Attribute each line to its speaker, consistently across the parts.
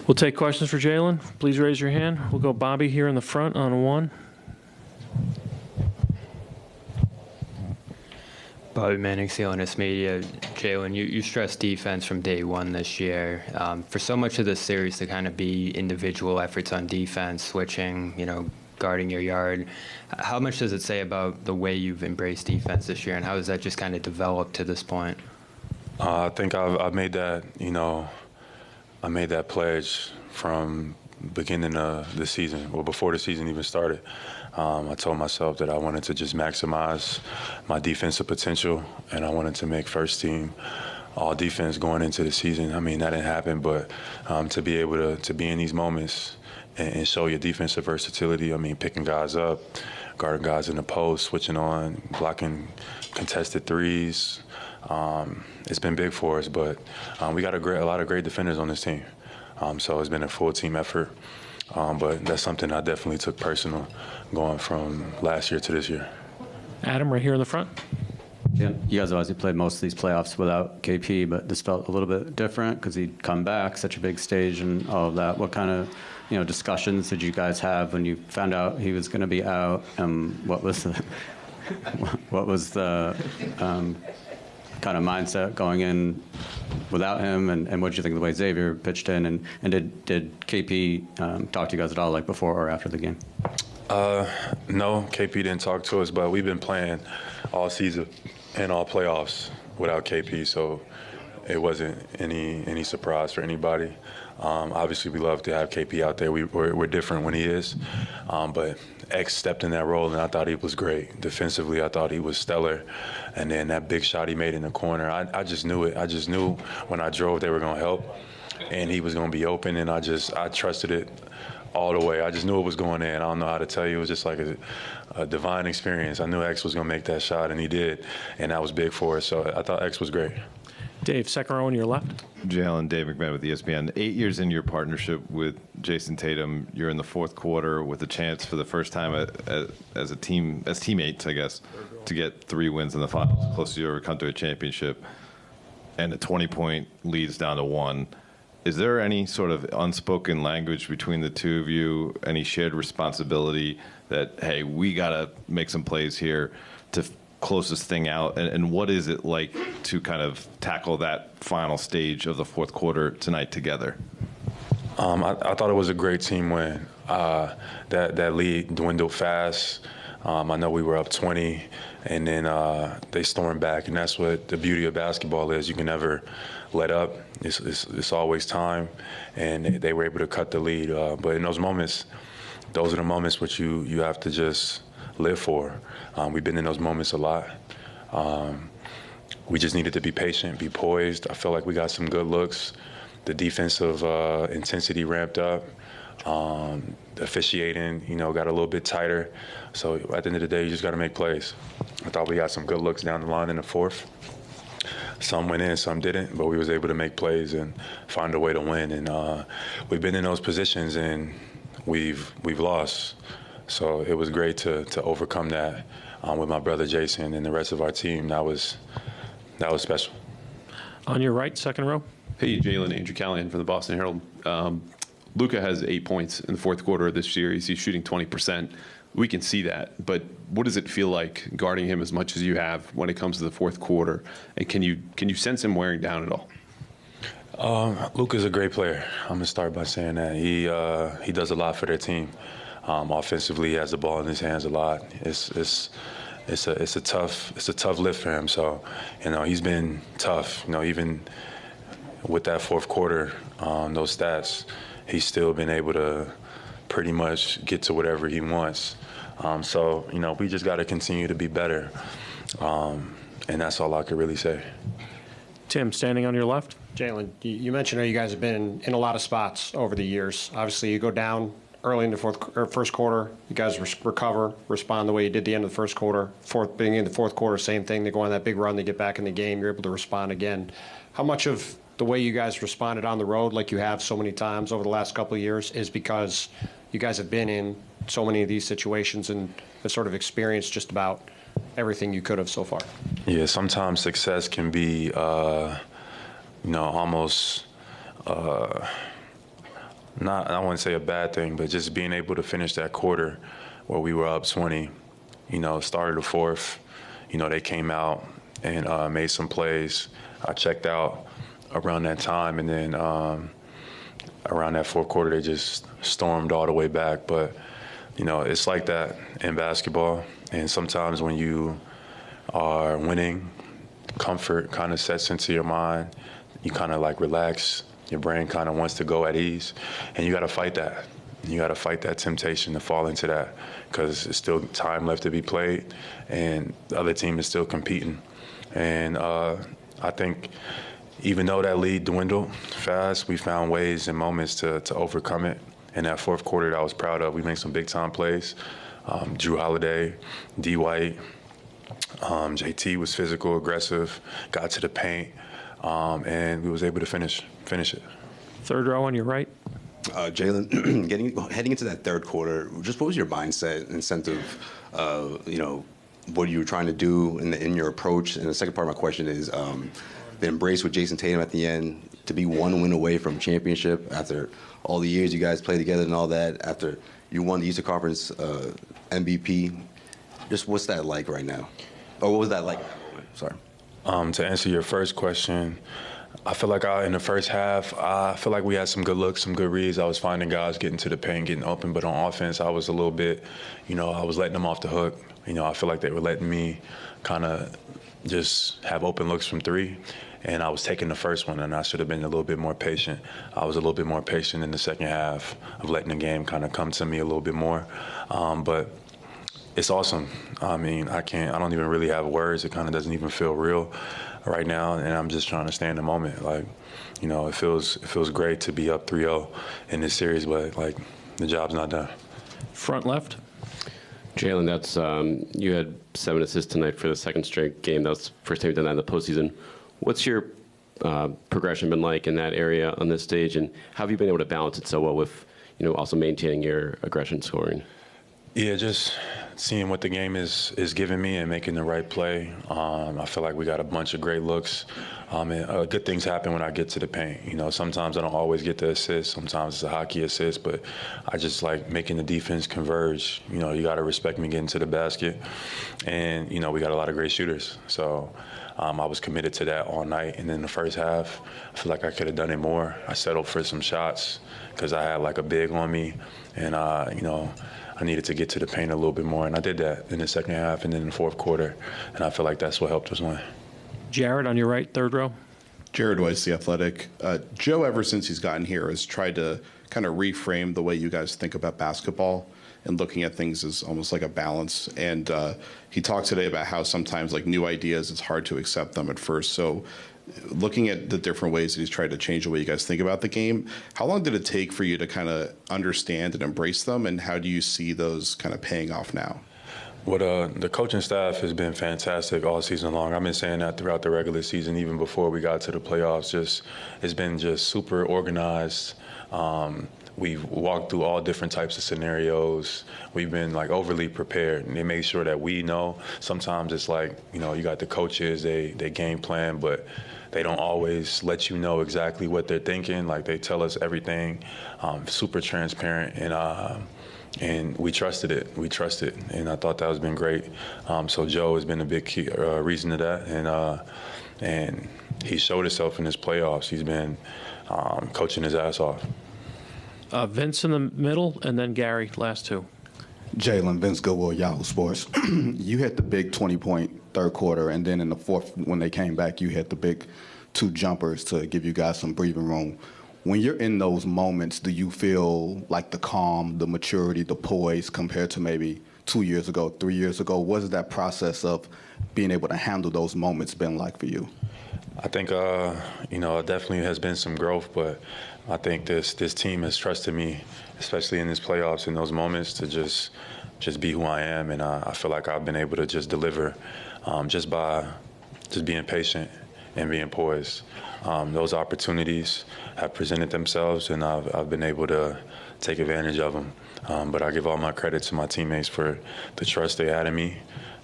Speaker 1: We'll take questions for Jaylen. Please raise your hand. We'll go Bobby here in the front on one.
Speaker 2: Bobby Manning, CLNS Media. Jaylen, you stressed defense from day one this year. For so much of this series to kind of be individual efforts on defense, switching, guarding your yard, how much does it say about the way you've embraced defense this year, and how has that just kind of developed to this point?
Speaker 3: I think I made that, I made that pledge from beginning of the season, well, before the season even started. I told myself that I wanted to just maximize my defensive potential, and I wanted to make first team all defense going into the season. I mean, that didn't happen, but to be able to be in these moments and show your defensive versatility, I mean, picking guys up, guarding guys in the post, switching on, blocking contested threes. It's been big for us, but we got a lot of great defenders on this team. So it's been a full team effort. But that's something I definitely took personal going from last year to this year.
Speaker 1: Adam, right here in the front.
Speaker 4: Yeah, you guys obviously played most of these playoffs without KP, but this felt a little bit different because he'd come back, such a big stage and all of that. What kind of discussions did you guys have when you found out he was going to be out? What was the kind of mindset going in without him, and what did you think of the way Xavier pitched in, and did KP talk to you guys at all, like before or after the game?
Speaker 3: No, KP didn't talk to us, but we've been playing all season and all playoffs without KP, so it wasn't any surprise for anybody. Obviously, we love to have KP out there. We're different when he is, but X stepped in that role, and I thought he was great. Defensively, I thought he was stellar. And then that big shot he made in the corner, I just knew it. I just knew when I drove they were going to help, and he was going to be open, and I trusted it all the way. I just knew it was going in. I don't know how to tell you. It was just like a divine experience. I knew X was going to make that shot, and he did, and that was big for us. So I thought X was great.
Speaker 1: Dave, second row on your left.
Speaker 5: Jaylen, Dave McMahon with ESPN. 8 years into your partnership with Jason Tatum, you're in the fourth quarter with a chance for the first time as teammates, I guess, to get 3 wins in the finals, closest you ever come to a championship, and the 20-point lead's down to 1. Is there any sort of unspoken language between the two of you, any shared responsibility that, hey, we got to make some plays here to close this thing out? And what is it like to kind of tackle that final stage of the fourth quarter tonight together?
Speaker 3: I thought it was a great team win. That lead dwindled fast. I know we were up 20, and then they stormed back, and that's what the beauty of basketball is. You can never let up. It's always time, and they were able to cut the lead. But in those moments, those are the moments which you have to just live for. We've been in those moments a lot. We just needed to be patient, be poised. I feel like we got some good looks. The defensive intensity ramped up. The officiating, got a little bit tighter. So at the end of the day, you just got to make plays. I thought we got some good looks down the line in the fourth. Some went in, some didn't, but we was able to make plays and find a way to win. And we've been in those positions, and we've lost. So it was great to overcome that with my brother Jason and the rest of our team. That was special.
Speaker 1: On your right, second row.
Speaker 6: Hey, Jaylen, Andrew Callahan from the Boston Herald. Luka has 8 points in the fourth quarter of this series. He's shooting 20%. We can see that, but what does it feel like guarding him as much as you have when it comes to the fourth quarter? And can you sense him wearing down at all?
Speaker 3: Luka's a great player. I'm gonna start by saying that he does a lot for their team. Offensively, he has the ball in his hands a lot. It's a tough lift for him. So, he's been tough. Even with that fourth quarter, those stats, he's still been able to pretty much get to whatever he wants. So, we just got to continue to be better. And that's all I could really say.
Speaker 1: Tim, standing on your left.
Speaker 7: Jaylen, you mentioned how you guys have been in a lot of spots over the years. Obviously, you go down early in the first quarter. You guys recover, respond the way you did the end of the first quarter. Beginning of the fourth quarter, same thing. They go on that big run. They get back in the game. You're able to respond again. How much of the way you guys responded on the road, like you have so many times over the last couple of years, is because you guys have been in so many of these situations and have sort of experienced just about everything you could have so far?
Speaker 3: Yeah, sometimes success can be, almost I wouldn't say a bad thing, but just being able to finish that quarter where we were up 20, started the fourth, they came out and made some plays. I checked out around that time, and then around that fourth quarter, they just stormed all the way back. But, it's like that in basketball. And sometimes when you are winning, comfort kind of sets into your mind. You kind of like relax. Your brain kind of wants to go at ease. And you got to fight that. You got to fight that temptation to fall into that because there's still time left to be played, and the other team is still competing. And I think even though that lead dwindled fast, we found ways and moments to overcome it. In that fourth quarter that I was proud of, we made some big-time plays. Drew Holiday, D. White, JT was physical, aggressive, got to the paint, and we was able to finish it.
Speaker 1: Third row on your right.
Speaker 8: Jaylen, heading into that third quarter, just what was your mindset, incentive, what you were trying to do in your approach? And the second part of my question is the embrace with Jayson Tatum at the end, to be one win away from championship after all the years you guys played together and all that, after you won the Eastern Conference MVP. Just what's that like right now? Or what was that like at that moment? Sorry.
Speaker 3: To answer your first question, I feel like in the first half, I feel like we had some good looks, some good reads. I was finding guys getting to the paint, getting open. But on offense, I was a little bit, I was letting them off the hook. I feel like they were letting me kind of just have open looks from three. And I was taking the first one, and I should have been a little bit more patient. I was a little bit more patient in the second half of letting the game kind of come to me a little bit more. But it's awesome. I mean, I don't even really have words. It kind of doesn't even feel real right now, and I'm just trying to stay in the moment. Like, it feels great to be up 3-0 in this series, but like the job's not done.
Speaker 1: Front left.
Speaker 9: Jaylen, that's you had 7 assists tonight for the second straight game. That was the first time you've done that in the postseason. What's your progression been like in that area on this stage, and how have you been able to balance it so well with, also maintaining your aggression scoring?
Speaker 3: Yeah, just seeing what the game is giving me and making the right play. I feel like we got a bunch of great looks. And good things happen when I get to the paint. Sometimes I don't always get the assist. Sometimes it's a hockey assist, but I just like making the defense converge. You got to respect me getting to the basket. And, we got a lot of great shooters. So I was committed to that all night. And then the first half, I feel like I could have done it more. I settled for some shots because I had like a big on me. And, I needed to get to the paint a little bit more, and I did that in the second half and then in the fourth quarter, and I feel like that's what helped us win.
Speaker 1: Jared on your right, third row.
Speaker 10: Jared Weiss, The Athletic. Joe, ever since he's gotten here, has tried to kind of reframe the way you guys think about basketball and looking at things as almost like a balance. And he talked today about how sometimes like new ideas, it's hard to accept them at first. So looking at the different ways that he's tried to change the way you guys think about the game, how long did it take for you to kind of understand and embrace them, and how do you see those kind of paying off now?
Speaker 3: Well, the coaching staff has been fantastic all season long. I've been saying that throughout the regular season, even before we got to the playoffs. It's been just super organized. We've walked through all different types of scenarios. We've been like overly prepared, and they make sure that we know. Sometimes it's like, you got the coaches, they game plan, but they don't always let you know exactly what they're thinking. Like they tell us everything, super transparent, and we trusted it. And I thought that has been great. So Joe has been a big key, reason to that, and he showed himself in his playoffs. He's been coaching his ass off.
Speaker 1: Vince in the middle, and then Gary, last two.
Speaker 11: Jaylen, Vince Goodwill, Yahoo Sports. You hit the big 20-point third quarter, and then in the fourth, when they came back, you hit the big 2 jumpers to give you guys some breathing room. When you're in those moments, do you feel like the calm, the maturity, the poise compared to maybe 2 years ago, 3 years ago? What is that process of being able to handle those moments been like for you?
Speaker 3: I think, it definitely has been some growth, but I think this team has trusted me, especially in this playoffs, in those moments, to just be who I am, and I feel like I've been able to just deliver just by being patient and being poised. Those opportunities have presented themselves, and I've been able to take advantage of them. But I give all my credit to my teammates for the trust they had in me,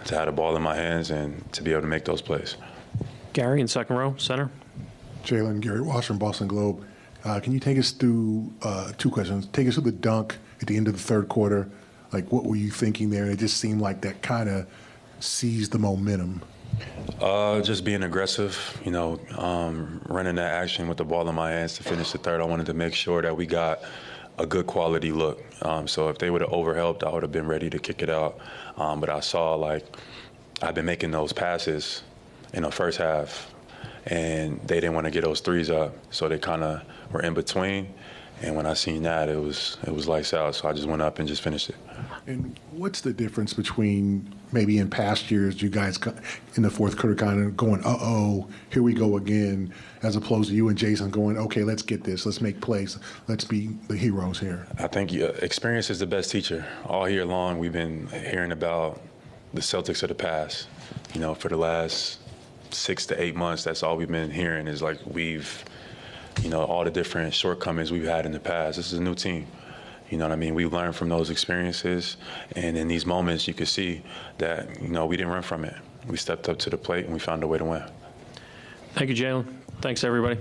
Speaker 3: to have the ball in my hands, and to be able to make those plays.
Speaker 1: Gary in second row, center.
Speaker 12: Jaylen, Gary Washburn, Boston Globe. Can you take us through two questions? Take us through the dunk at the end of the third quarter. Like, what were you thinking there? It just seemed like that kind of seized the momentum.
Speaker 3: Just being aggressive, running that action with the ball in my hands to finish the third. I wanted to make sure that we got a good quality look. So if they would have overhelped, I would have been ready to kick it out. But I saw, I've been making those passes in the first half, and they didn't want to get those threes up. So they kind of were in between. And when I seen that, it was lights out. So I just went up and just finished it.
Speaker 12: And what's the difference between maybe in past years, you guys in the fourth quarter kind of going, uh-oh, here we go again, as opposed to you and Jason going, okay, let's get this, let's make plays, let's be the heroes here?
Speaker 3: I think experience is the best teacher. All year long, we've been hearing about the Celtics of the past. For the last 6 to 8 months, that's all we've been hearing is all the different shortcomings we've had in the past. This is a new team. You know what I mean? We learned from those experiences, and in these moments, you could see that, we didn't run from it. We stepped up to the plate, and we found a way to win.
Speaker 1: Thank you, Jaylen. Thanks, everybody.